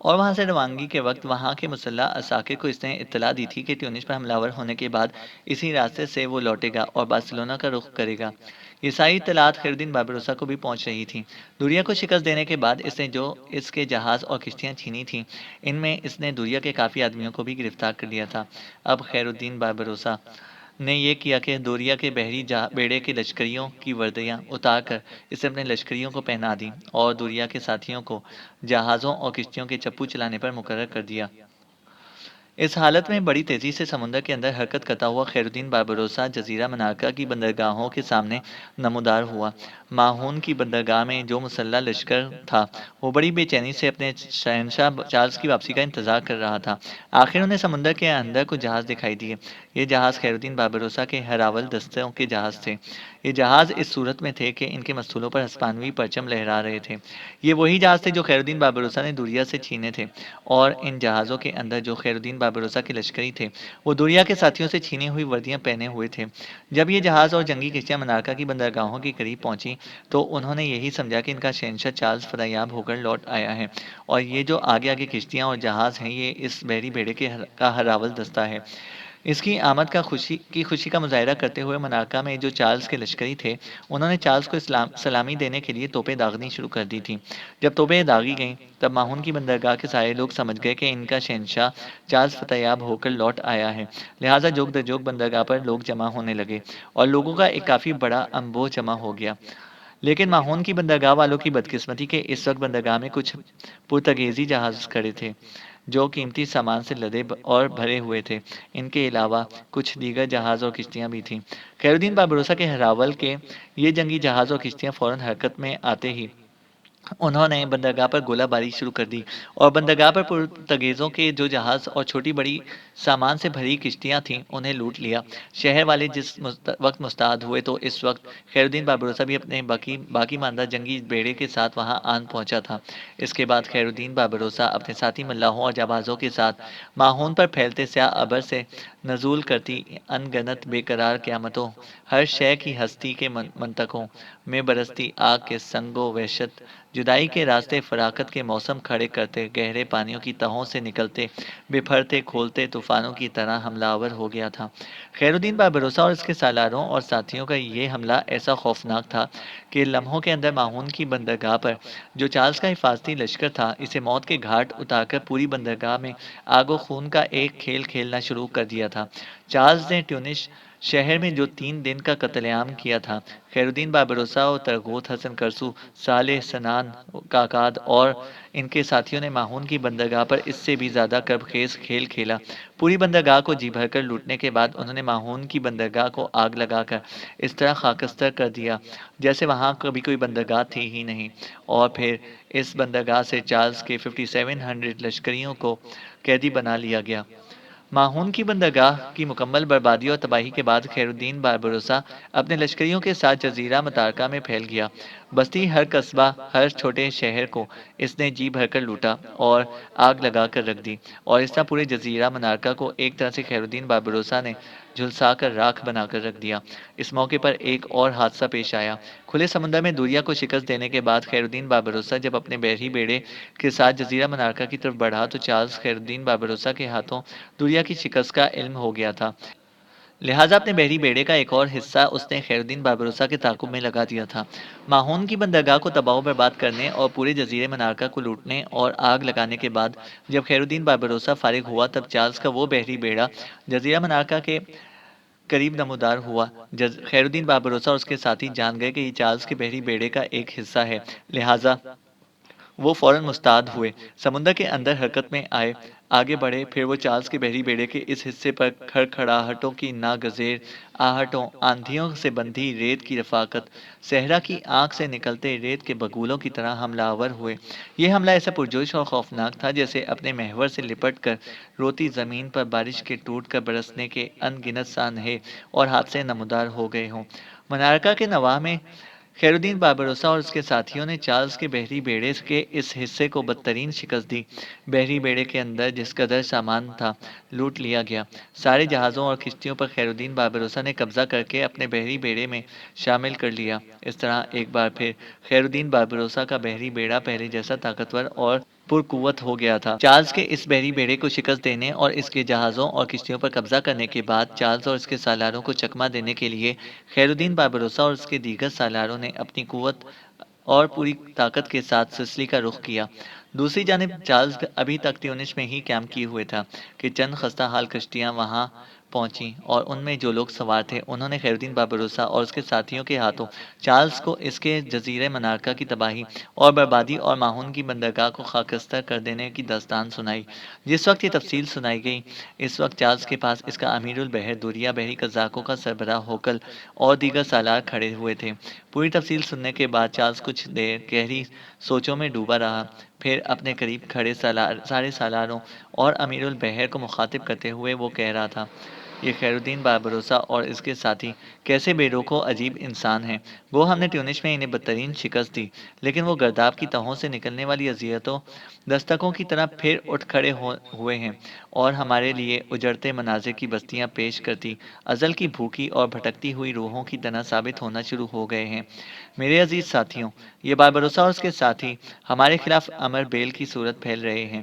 اور وہاں سے روانگی کے وقت وہاں کے مسلح عساکر کو اس نے اطلاع دی تھی کہ ٹیونس پر حملہ آور ہونے کے بعد اسی راستے سے وہ لوٹے گا اور بارسلونا کا رخ کرے گا۔ یہ ساری اطلاعات خیرالدین باربروسا کو بھی پہنچ رہی تھیں۔ دوریا کو شکست دینے کے بعد اس نے جو اس کے جہاز اور کشتیاں چھینی تھیں، ان میں اس نے دوریا کے کافی آدمیوں کو بھی گرفتار کر لیا تھا۔ اب خیرالدین باربروسا نے یہ کیا کہ دوریا کے بحری بیڑے کے لشکریوں کی وردیاں اتار کر اسے اپنے لشکریوں کو پہنا دی اور دوریا کے ساتھیوں کو جہازوں اور کشتیوں کے چپو چلانے پر مقرر کر دیا۔ اس حالت میں بڑی تیزی سے سمندر کے اندر حرکت کرتا ہوا خیرالدین باربروسا جزیرہ منارکا کی بندرگاہوں کے سامنے نمودار ہوا۔ ماہون کی بندرگاہ میں جو مسلح لشکر تھا وہ بڑی بے چینی سے اپنے شہنشاہ چارلز کی واپسی کا انتظار کر رہا تھا۔ آخر انہیں سمندر کے اندر کچھ جہاز دکھائی دیے۔ یہ جہاز خیرالدین باربروسا کے ہراول دستوں کے جہاز تھے۔ یہ جہاز اس صورت میں تھے کہ ان کے مستولوں پر ہسپانوی پرچم لہرا رہے تھے۔ یہ وہی جہاز تھے جو خیرالدین باربروسا نے دوریا سے چھینے تھے، اور ان جہازوں کے اندر جو خیرالدین باربروسا کے لشکری تھے وہ دوریا کے ساتھیوں سے چھینی ہوئی وردیاں پہنے ہوئے تھے۔ جب یہ جہاز اور جنگی کشتیاں منارکا کی بندرگاہوں کے قریب پہنچی تو انہوں نے یہی سمجھا کہ ان کا شہنشاہ چارلز فتح یاب ہو کر لوٹ آیا ہے، اور یہ جو آگے آگے کشتیاں اور جہاز ہیں یہ اس بحری بیڑے کا ہراول دستہ ہے۔ اس کی آمد کا خوشی کا مظاہرہ کرتے ہوئے منارکا میں جو چارلز کے لشکری تھے انہوں نے چارلز کو سلامی دینے کے لیے توپیں داغنی شروع کر دی تھیں۔ جب توپیں داغی گئیں تب ماہون کی بندرگاہ کے سارے لوگ سمجھ گئے کہ ان کا شہنشاہ چارلز فتح یاب ہو کر لوٹ آیا ہے، لہٰذا جوگ درجوگ بندرگاہ پر لوگ جمع ہونے لگے اور لوگوں کا ایک کافی بڑا انبوہ جمع ہو گیا۔ لیکن ماہون کی بندرگاہ والوں کی بدقسمتی کہ اس وقت بندرگاہ میں کچھ پرتگیزی جہاز کھڑے تھے جو قیمتی سامان سے لدے اور بھرے ہوئے تھے۔ ان کے علاوہ کچھ دیگر جہاز اور کشتیاں بھی تھیں۔ خیرالدین باربروسا کے ہراول کے یہ جنگی جہاز اور کشتیاں فوراً حرکت میں آتے ہی انہوں نے بندرگاہ پر گولہ باری شروع کر دی اور بندرگاہ پر پرتگیزوں کے جو جہاز اور چھوٹی بڑی سامان سے بھری کشتیاں تھیں انہیں لوٹ لیا۔ شہر والے جس وقت مستعد ہوئے تو اس وقت خیرالدین باربروسا بھی اپنے باقی ماندہ جنگی بیڑے کے ساتھ وہاں آن پہنچا تھا۔ اس کے بعد خیرالدین باربروسا اپنے ساتھی ملاحوں اور جانبازوں کے ساتھ ماہون پر پھیلتے سیاہ ابر سے نزول کرتی ان گنت بے قرار قیامتوں، ہر شے کی ہستی کے منطقوں میں برستی آگ کے سنگ و وحشت، جدائی کے راستے فراقت کے موسم کھڑے کرتے، گہرے پانیوں کی تہوں سے نکلتے بپھرتے کھولتے طوفانوں کی طرح حملہ آور ہو گیا تھا۔ خیرالدین باربروسا اور اس کے سالاروں اور ساتھیوں کا یہ حملہ ایسا خوفناک تھا کہ لمحوں کے اندر ماہون کی بندرگاہ پر جو چارلز کا حفاظتی لشکر تھا اسے موت کے گھاٹ اتار کر پوری بندرگاہ میں آگ و خون کا ایک کھیل کھیلنا شروع کر دیا تھا۔ چارلز نے ٹیونس شہر میں جو 3 دن کا قتل عام کیا تھا، خیرالدین باربروسا اور ترغوت حسن کرسو، صالح سنان کاکاد اور ان کے ساتھیوں نے ماہون کی بندرگاہ پر اس سے بھی زیادہ کرب خیز کھیل کھیلا۔ پوری بندرگاہ کو جی بھر کر لوٹنے کے بعد انہوں نے ماہون کی بندرگاہ کو آگ لگا کر اس طرح خاکستر کر دیا جیسے وہاں کبھی کوئی بندرگاہ تھی ہی نہیں، اور پھر اس بندرگاہ سے چارلز کے 5700 لشکریوں کو قیدی بنا لیا گیا۔ ماہون کی بندرگاہ کی مکمل بربادی اور تباہی کے بعد خیرالدین باربروسا اپنے لشکریوں کے ساتھ جزیرہ متارکہ میں پھیل گیا۔ بستی ہر قصبہ، ہر چھوٹے شہر کو اس نے جی بھر کر لوٹا اور آگ لگا کر رکھ دی، اور اس طرح پورے جزیرہ منارکا کو ایک طرح سے خیرالدین باربروسا نے جھلسا کر راکھ بنا کر رکھ دیا۔ اس موقع پر ایک اور حادثہ پیش آیا۔ کھلے سمندر میں دوریا کو شکست دینے کے بعد خیرالدین باربروسا جب اپنے بحری بیڑے کے ساتھ جزیرہ منارکا کی طرف بڑھا تو چارلز خیرالدین باربروسا کے ہاتھوں دوریا کی شکست کا علم ہو گیا تھا، لہٰذا اپنے بحری بیڑے کا ایک اور حصہ اس نے خیرالدین باربروسا کے تعاقب میں لگا دیا تھا۔ ماہون کی بندرگاہ کو تباہ و برباد کرنے اور پورے جزیرے منارکا کو لوٹنے اور آگ لگانے کے بعد جب خیرالدین باربروسا فارغ ہوا تب چارلز کا وہ بحری بیڑا جزیرہ منارکا کے قریب نمودار ہوا۔ خیرالدین باربروسا اور اس کے ساتھی جان گئے کہ یہ چارلز کے بحری بیڑے کا ایک حصہ ہے، لہٰذا وہ فوراً مستعد ہوئے، سمندر کے اندر حرکت میں آئے۔ آگے بڑھے، پھر وہ چارلز کے بحری بیڑے کے اس حصے پر کھڑکھڑاہٹوں کی ناگزیر آہٹوں، آندھیوں سے بندھی ریت کی رفاقت، صحرا کی آنکھ سے نکلتے ریت کے بگولوں کی طرح حملہ آور ہوئے۔ یہ حملہ ایسا پرجوش اور خوفناک تھا جیسے اپنے محور سے لپٹ کر روتی زمین پر بارش کے ٹوٹ کر برسنے کے ان گنت سانحے اور حادثے نمودار ہو گئے ہوں۔ منارکا کے نواح میں خیر الدین باربروسا اور اس کے ساتھیوں نے چارلز کے بحری بیڑے کے اس حصے کو بدترین شکست دی۔ بحری بیڑے کے اندر جس قدر سامان تھا لوٹ لیا گیا۔ سارے جہازوں اور کشتیوں پر خیر الدین باربروسا نے قبضہ کر کے اپنے بحری بیڑے میں شامل کر لیا۔ اس طرح ایک بار پھر خیر الدین باربروسا کا بحری بیڑا پہلے جیسا طاقتور اور پرقوت ہو گیا تھا۔ چارلز کے اس بحری بیڑے کو شکست دینے اور اس کے جہازوں اور کشتیوں پر قبضہ کرنے کے بعد چارلز اور اس کے سالاروں کو چکمہ دینے کے لیے خیر الدین باربروسا اور اس کے دیگر سالاروں نے اپنی قوت اور پوری طاقت کے ساتھ سسلی کا رخ کیا۔ دوسری جانب چارلز ابھی تک تیونس میں ہی کیمپ کیے ہوئے تھا کہ چند خستہ حال کشتیاں وہاں پہنچیں اور ان میں جو لوگ سوار تھے انہوں نے خیر الدین باربروسا اور اس کے ساتھیوں کے ہاتھوں چارلز کو اس کے جزیرے منارکا کی تباہی اور بربادی اور ماہون کی بندرگاہ کو خاکستر کر دینے کی داستان سنائی۔ جس وقت یہ تفصیل سنائی گئی اس وقت چارلز کے پاس اس کا امیر البحر دوریا بحری قزاقوں کا سربراہ ہوکل اور دیگر سالار کھڑے ہوئے تھے۔ پوری تفصیل سننے کے بعد چارلز کچھ دیر گہری سوچوں میں ڈوبا رہا، پھر اپنے قریب کھڑے سارے سالاروں اور امیر البحر کو مخاطب کرتے ہوئے وہ کہہ رہا تھا، یہ خیر الدین باربروسا اور اس کے ساتھی کیسے بے روک و عجیب انسان ہیں۔ وہ ہم نے ٹیونس میں انہیں بدترین شکست دی، لیکن وہ گرداب کی تہوں سے نکلنے والی اذیتوں دستکوں کی طرح پھر اٹھ کھڑے ہوئے ہیں اور ہمارے لیے اجڑتے مناظر کی بستیاں پیش کرتی ازل کی بھوکی اور بھٹکتی ہوئی روحوں کی طرح ثابت ہونا شروع ہو گئے ہیں۔ میرے عزیز ساتھیوں، یہ باربروسا اور اس کے ساتھی ہمارے خلاف امر بیل کی صورت پھیل رہے ہیں۔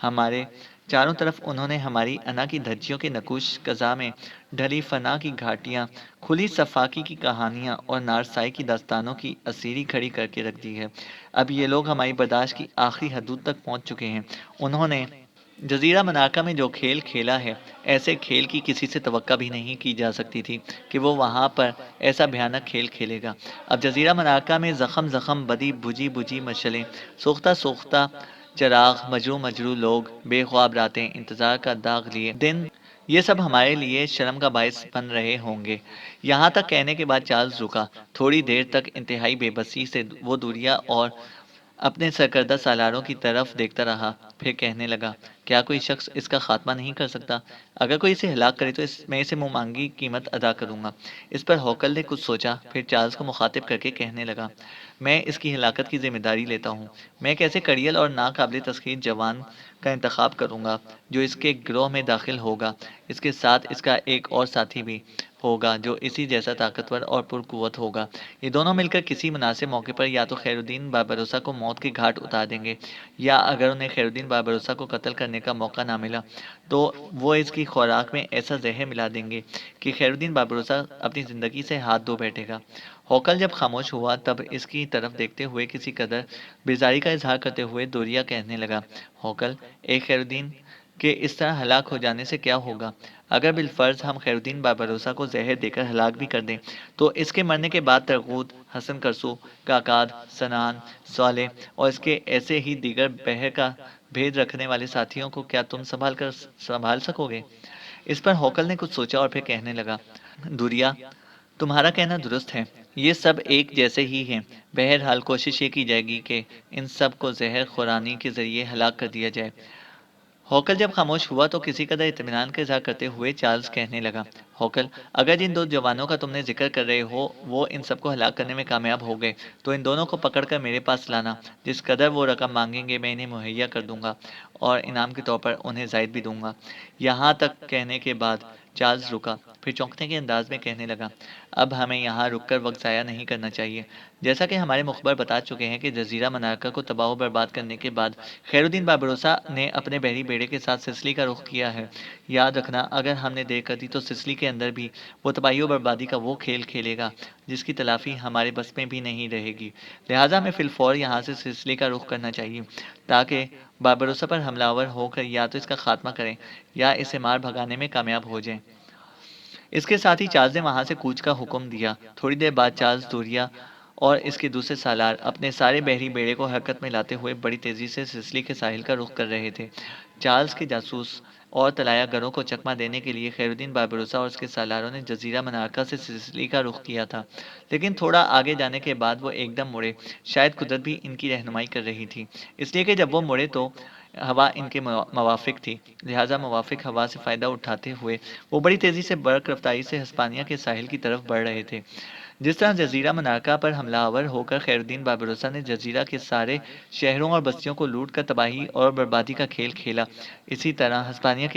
ہمارے چاروں طرف انہوں نے ہماری انا کی دھجیوں کے نقوش قزا میں ڈھلی فنا کی گھاٹیاں، کھلی صفاقی کی کہانیاں اور نارسائی کی داستانوں کی اسیری کھڑی کر کے رکھ دی ہے۔ اب یہ لوگ ہماری برداشت کی آخری حدود تک پہنچ چکے ہیں۔ انہوں نے جزیرہ منارکا میں جو کھیل کھیلا ہے، ایسے کھیل کی کسی سے توقع بھی نہیں کی جا سکتی تھی کہ وہ وہاں پر ایسا بھیانک کھیل کھیلے گا۔ اب جزیرہ منارکا میں زخم زخم بدی بجھی بجھی مشعلیں، سوختہ سوختہ چراغ، مجروح مجروح لوگ، بے خواب راتیں، انتظار کا داغ لیے دن، یہ سب ہمارے لیے شرم کا باعث بن رہے ہوں گے۔ یہاں تک کہنے کے بعد چارلز رکا۔ تھوڑی دیر تک انتہائی بے بسی سے وہ دوریا اور اپنے سرکردہ سالاروں کی طرف دیکھتا رہا، پھر کہنے لگا، کیا کوئی شخص اس کا خاتمہ نہیں کر سکتا؟ اگر کوئی اسے ہلاک کرے تو میں اسے منہ مانگی قیمت ادا کروں گا۔ اس پر ہوکل نے کچھ سوچا، پھر چارلز کو مخاطب کر کے کہنے لگا، میں اس کی ہلاکت کی ذمہ داری لیتا ہوں۔ میں ایک ایسے کڑیل اور ناقابل تسخیر جوان کا انتخاب کروں گا جو اس کے گروہ میں داخل ہوگا۔ اس کے ساتھ اس کا ایک اور ساتھی بھی ہوگا جو اسی جیسا طاقتور اور پرقوت ہوگا۔ یہ دونوں مل کر کسی مناسب موقع پر یا تو خیر الدین باربروسا کو موت کے گھاٹ اتار دیں گے، یا اگر انہیں خیر الدین باربروسا کو قتل کرنے کا موقع نہ ملا تو وہ اس کی خوراک میں ایسا زہر ملا دیں گے کہ خیر الدین باربروسا اپنی زندگی سے ہاتھ دھو بیٹھے گا۔ ہوکل جب خاموش ہوا تب اس کی طرف دیکھتے ہوئے کسی قدر بیزاری کا اظہار کرتے ہوئے دوریا کہنے لگا، ہوکل، ایک خیر الدین کے اس طرح ہلاک ہو جانے سے کیا ہوگا؟ اگر بالفرض ہم خیر الدین باربروسا کو زہر دے کر ہلاک بھی کر دیں تو اس کے مرنے کے بعد ترغوت، حسن کرسو، کاکاد، سنان، صالح اور اس کے ایسے ہی دیگر بحر کا بھید رکھنے والے ساتھیوں کو کیا تم سنبھال سکو گے؟ اس پر ہوکل نے کچھ سوچا اور پھر کہنے لگا، دوریا، تمہارا کہنا درست ہے، یہ سب ایک جیسے ہی ہیں۔ بہرحال کوشش یہ کی جائے گی کہ ان سب کو زہر خورانی کے ذریعے ہلاک کر دیا جائے۔ ہوکل جب خاموش ہوا تو کسی قدر اطمینان کا اظہار کرتے ہوئے چارلز کہنے لگا، ہوکل، اگر جن دو جوانوں کا تم نے ذکر کر رہے ہو وہ ان سب کو ہلاک کرنے میں کامیاب ہو گئے تو ان دونوں کو پکڑ کر میرے پاس لانا۔ جس قدر وہ رقم مانگیں گے میں انہیں مہیا کر دوں گا اور انعام کے طور پر انہیں زائد بھی دوں گا۔ یہاں تک کہنے کے بعد چارلز رکا، پھر چونکنے کے انداز میں کہنے لگا، اب ہمیں یہاں رک کر وقت ضائع نہیں کرنا چاہیے۔ جیسا کہ ہمارے مخبر بتا چکے ہیں کہ جزیرہ منارکا کو تباہ و برباد کرنے کے بعد خیر الدین باربروسا نے اپنے بحری بیڑے کے ساتھ سسلی کا رخ کیا ہے۔ یاد رکھنا، اگر ہم نے دیر کر دی تو سسلی کے اندر بھی وہ تباہی و بربادی کا وہ کھیل کھیلے گا جس کی تلافی ہمارے بس میں بھی نہیں رہے گی۔ لہٰذا ہمیں فی الفور یہاں سے سسلی کا رخ کرنا چاہیے تاکہ باربروسا پر حملہ آور ہو کر یا تو اس کا خاتمہ کریں یا اسے مار بھگانے میں کامیاب ہو جائیں۔ اس کے ساتھ ہی چارلز نے وہاں سے کوچ کا حکم دیا۔ تھوڑی دیر بعد چارلز دوریا اور اس کے دوسرے سالار اپنے سارے بحری بیڑے کو حرکت میں لاتے ہوئے بڑی تیزی سے سسلی کے ساحل کا رخ کر رہے تھے۔ چارلس کے جاسوس اور طلایہ گروں کو چکمہ دینے کے لیے خیر الدین باربروسا اور اس کے سالاروں نے جزیرہ منارکا سے سسلی کا رخ کیا تھا، لیکن تھوڑا آگے جانے کے بعد وہ ایک دم مڑے۔ شاید قدرت بھی ان کی رہنمائی کر رہی تھی، اس لیے کہ جب وہ مڑے تو ہوا ان کے موافق تھی، لہٰذا موافق ہوا سے فائدہ اٹھاتے ہوئے وہ بڑی تیزی سے برق رفتاری سے ہسپانیہ کے ساحل کی طرف بڑھ رہے تھے۔ جس طرح جزیرہ منارکا پر حملہ آور ہو کر خیر الدین باربروسا نے جزیرہ کے سارے شہروں اور بستیوں کو لوٹ کر تباہی اور بربادی کا کھیل کھیلا، اسی طرح ہسپانیہ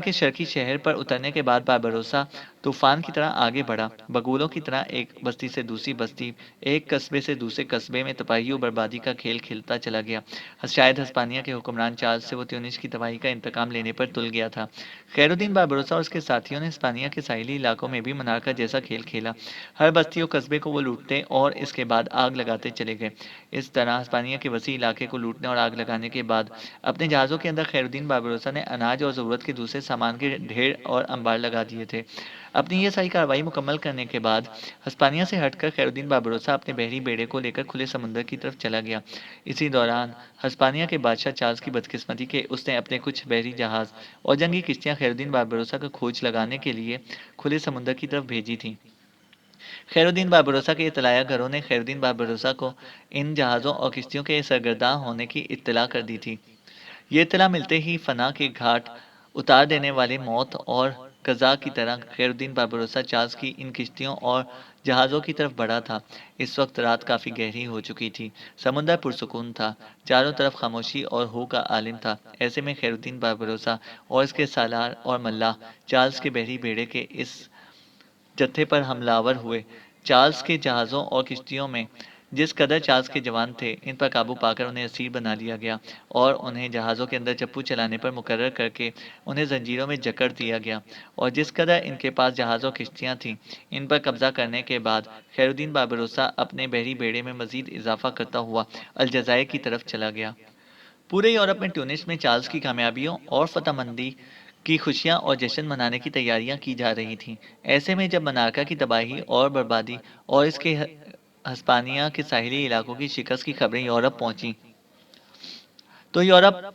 کے شرقی شہر پر اترنے کے بعد باربروسا طوفان کی طرح آگے بڑھا، بگولوں کی طرح ایک بستی سے دوسری بستی، ایک قصبے سے دوسرے قصبے میں تباہی و بربادی کا کھیل کھیلتا چلا گیا۔ شاید ہسپانیہ کے حکمران چارلس سے وہ تیونس کی تباہی کا انتقام لینے پر تل گیا تھا۔ خیر الدین باربروسا اور اس کے ساتھیوں نے ہسپانیہ کے ساحلی علاقوں میں بھی منارکا جیسا کھیل کھیلا، ہر بستی اور قصبے کو وہ لوٹتے اور اس کے بعد آگ لگاتے چلے گئے۔ اس طرح ہسپانیہ کے وسیع علاقے کو لوٹنے اور آگ لگانے کے بعد اپنے جہازوں کے اندر خیر الدین باربروسا نے اناج اور ضرورت کے دوسرے سامان کے ڈھیر اور انبار لگا دیے تھے۔ اپنی یہ ساری کارروائی مکمل کرنے کے بعد ہسپانیہ سے ہٹ کر خیر الدین باربروسا اپنے بحری بیڑے کو لے کر کھلے سمندر کی طرف چلا گیا۔ اسی دوران ہسپانیہ کے بادشاہ چارلس کی بدقسمتی کہ اس نے اپنے کچھ بحری جہاز اور جنگی کشتیاں خیر الدین باربروسا کا کھوج لگانے کے لیے کھلے سمندر کی طرف بھیجی تھیں۔ خیر الدین باربروسا کے اطلاعیہ گھروں نے خیر الدین باربروسا کو ان جہازوں اور کشتیوں کے سرگرداں ہونے کی اطلاع کر دی تھی۔ یہ اطلاع ملتے ہی فنا کے گھاٹ اتار دینے والے موت اور قضا کی طرح خیر الدین باربروسا چارلس کی ان کشتیوں اور جہازوں کی طرف بڑھا تھا۔ اس وقت رات کافی گہری ہو چکی تھی، سمندر پرسکون تھا، چاروں طرف خاموشی اور ہو کا عالم تھا۔ ایسے میں خیر الدین باربروسا اور اس کے سالار اور ملاح چارلس کے بحری بیڑے کے اس جتھے پر حملہ آور ہوئے۔ چارلس کے جہازوں اور کشتیوں میں جس قدر چارلس کے جوان تھے، ان پر قابو پا کر انہیں اسیر بنا لیا گیا اور انہیں جہازوں کے اندر چپو چلانے پر مقرر کر کے انہیں زنجیروں میں جکڑ دیا گیا، اور جس قدر ان کے پاس جہاز اور کشتیاں تھیں، ان پر قبضہ کرنے کے بعد خیر الدین باربروسا اپنے بحری بیڑے میں مزید اضافہ کرتا ہوا الجزائر کی طرف چلا گیا۔ پورے یورپ میں ٹیونس میں چارلس کی کامیابیوں اور فتح مندی کی خوشیاں اور جشن منانے کی تیاریاں کی جا رہی تھیں۔ ایسے میں جب منارکا کی تباہی اور بربادی اور اس کے ہسپانیہ کے ساحلی علاقوں کی شکست کی خبریں یورپ پہنچی تو یورپ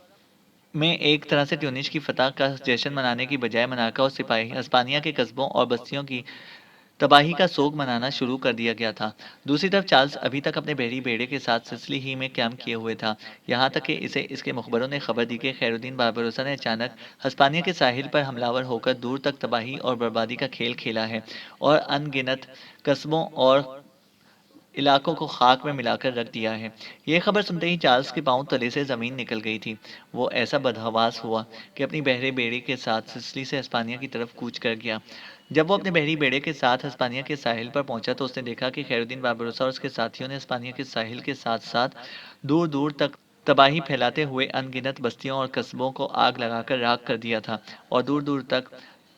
میں ایک طرح سے ٹیونس کی فتح کا جشن منانے کی بجائے منارکا اور ہسپانیہ کے قصبوں اور بستیوں کی تباہی کا سوگ منانا شروع کر دیا گیا تھا۔ دوسری طرف چارلس ابھی تک اپنے بحری بیڑے کے ساتھ سسلی ہی میں قیام کیے ہوئے تھا، یہاں تک کہ اسے اس کے مخبروں نے خبر دی کہ خیر الدین باربروسا نے اچانک ہسپانیہ کے ساحل پر حملہ آور ہو کر دور تک تباہی اور بربادی کا کھیل کھیلا ہے اور ان گنت قصبوں اور علاقوں کو خاک میں ملا کر رکھ دیا ہے۔ یہ خبر سنتے ہی چارلس کے پاؤں تلے سے زمین نکل گئی تھی۔ وہ ایسا بدحواس ہوا کہ اپنی بحری بیڑے کے ساتھ سسلی سے ہسپانیہ کی طرف کوچ کر گیا۔ جب وہ اپنے بحری بیڑے کے ساتھ ہسپانیہ کے ساحل پر پہنچا تو اس نے دیکھا کہ خیر الدین باربروسا اور اس کے ساتھیوں نے ہسپانیہ کے ساحل کے ساتھ ساتھ دور دور تک تباہی پھیلاتے ہوئے ان گنت بستیوں اور قصبوں کو آگ لگا کر راکھ کر دیا تھا اور دور دور تک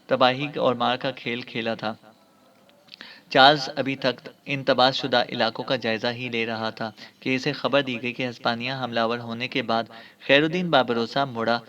تباہی اور مار کا کھیل کھیلا تھا۔ چارلس ابھی تک ان تباہ شدہ علاقوں کا جائزہ ہی لے رہا تھا کہ اسے خبر دی گئی کہ ہسپانیہ حملہ آور ہونے کے بعد خیر الدین باربروسا مڑا۔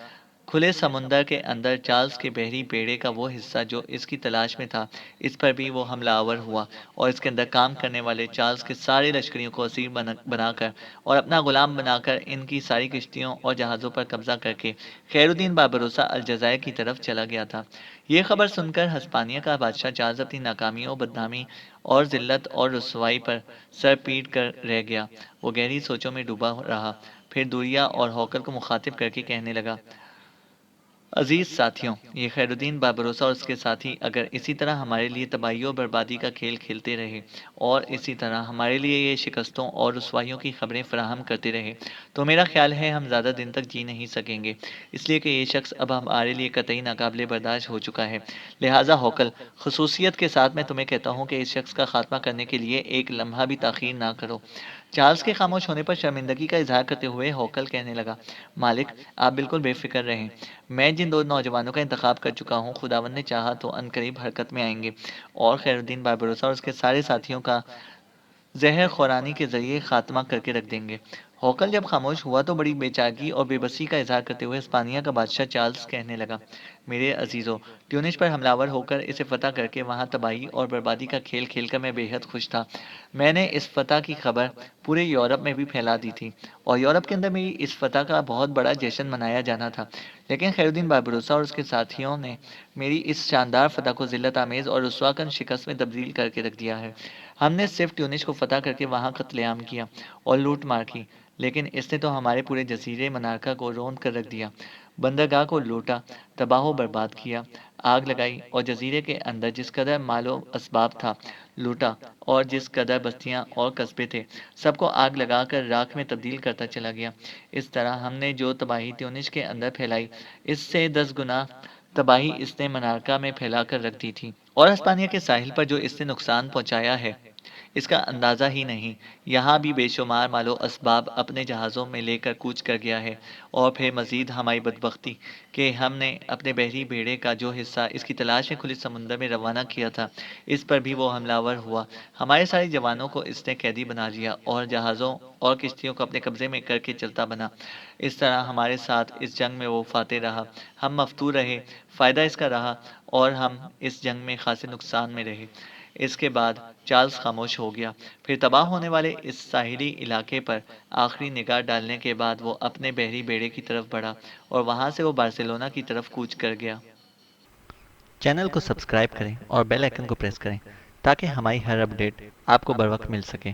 کھلے سمندر کے اندر چارلس کے بحری بیڑے کا وہ حصہ جو اس کی تلاش میں تھا، اس پر بھی وہ حملہ آور ہوا اور اس کے اندر کام کرنے والے چارلس کے سارے لشکریوں کو اسیر بنا کر اور اپنا غلام بنا کر ان کی ساری کشتیوں اور جہازوں پر قبضہ کر کے خیر الدین باربروسا الجزائر کی طرف چلا گیا تھا۔ یہ خبر سن کر ہسپانیہ کا بادشاہ چارلس اپنی ناکامیوں، بدنامی اور ذلت اور رسوائی پر سر پیٹ کر رہ گیا۔ وہ گہری سوچوں میں ڈوبا رہا، پھر دوریا اور ہوکر کو مخاطب کر کے کہنے لگا: عزیز ساتھیوں، یہ خیر الدین باربروسا اور اس کے ساتھی اگر اسی طرح ہمارے لیے تباہی و بربادی کا کھیل کھیلتے رہے اور اسی طرح ہمارے لیے یہ شکستوں اور رسوائیوں کی خبریں فراہم کرتے رہے تو میرا خیال ہے ہم زیادہ دن تک جی نہیں سکیں گے، اس لیے کہ یہ شخص اب ہمارے لیے قطعی ناقابل برداشت ہو چکا ہے۔ لہٰذا ہوکل، خصوصیت کے ساتھ میں تمہیں کہتا ہوں کہ اس شخص کا خاتمہ کرنے کے لیے ایک لمحہ بھی تاخیر نہ کرو۔ چارلس کے خاموش ہونے پر شرمندگی کا اظہار کرتے ہوئے ہوکل کہنے لگا: مالک، آپ بالکل بے فکر رہیں، میں جن دو نوجوانوں کا انتخاب کر چکا ہوں، خداوند نے چاہا تو عنقریب حرکت میں آئیں گے اور خیر الدین باربروسا اور اس کے سارے ساتھیوں کا زہر خورانی کے ذریعے خاتمہ کر کے رکھ دیں گے۔ ہوکل جب خاموش ہوا تو بڑی بے چارگی اور بے بسی کا اظہار کرتے ہوئے ہسپانیہ کا بادشاہ چارلس کہنے لگا: میرے عزیزو، ٹیونس پر حملہ آور ہو کر اسے فتح کر کے وہاں تباہی اور بربادی کا کھیل کھیل کر میں بے حد خوش تھا۔ میں نے اس فتح کی خبر پورے یورپ میں بھی پھیلا دی تھی اور یورپ کے اندر میری اس فتح کا بہت بڑا جشن منایا جانا تھا، لیکن خیر الدین باربروسا اور اس کے ساتھیوں نے میری اس شاندار فتح کو ذلت آمیز اور رسوا کن شکست میں تبدیل کر کے رکھ دیا ہے۔ ہم نے صرف ٹیونس کو فتح کر کے وہاں قتل عام کیا اور لوٹ مار کی، لیکن اس نے تو ہمارے پورے جزیرے منارکا کو روند کر رکھ دیا، بندرگاہ کو لوٹا، تباہ و برباد کیا، آگ لگائی اور جزیرے کے اندر جس قدر مال و اسباب تھا لوٹا، اور جس قدر بستیاں اور قصبے تھے سب کو آگ لگا کر راکھ میں تبدیل کرتا چلا گیا۔ اس طرح ہم نے جو تباہی تیونس کے اندر پھیلائی، اس سے 10 گنا تباہی اس نے منارکا میں پھیلا کر رکھ دی تھی، اور ہسپانیہ کے ساحل پر جو اس نے نقصان پہنچایا ہے اس کا اندازہ ہی نہیں۔ یہاں بھی بے شمار مال و اسباب اپنے جہازوں میں لے کر کوچ کر گیا ہے، اور پھر مزید ہماری بدبختی کہ ہم نے اپنے بحری بیڑے کا جو حصہ اس کی تلاش میں کھلے سمندر میں روانہ کیا تھا، اس پر بھی وہ حملہ آور ہوا۔ ہمارے سارے جوانوں کو اس نے قیدی بنا لیا اور جہازوں اور کشتیوں کو اپنے قبضے میں کر کے چلتا بنا۔ اس طرح ہمارے ساتھ اس جنگ میں وہ فاتح رہا، ہم مفتور رہے، فائدہ اس کا رہا، اور ہم اس جنگ میں خاصے نقصان میں رہے۔ اس کے بعد چارلز خاموش ہو گیا، پھر تباہ ہونے والے اس ساحلی علاقے پر آخری نگاہ ڈالنے کے بعد وہ اپنے بحری بیڑے کی طرف بڑھا اور وہاں سے وہ بارسلونا کی طرف کوچ کر گیا۔ چینل کو سبسکرائب کریں اور بیل آئکن کو پریس کریں تاکہ ہماری ہر اپڈیٹ آپ کو بر وقت مل سکے۔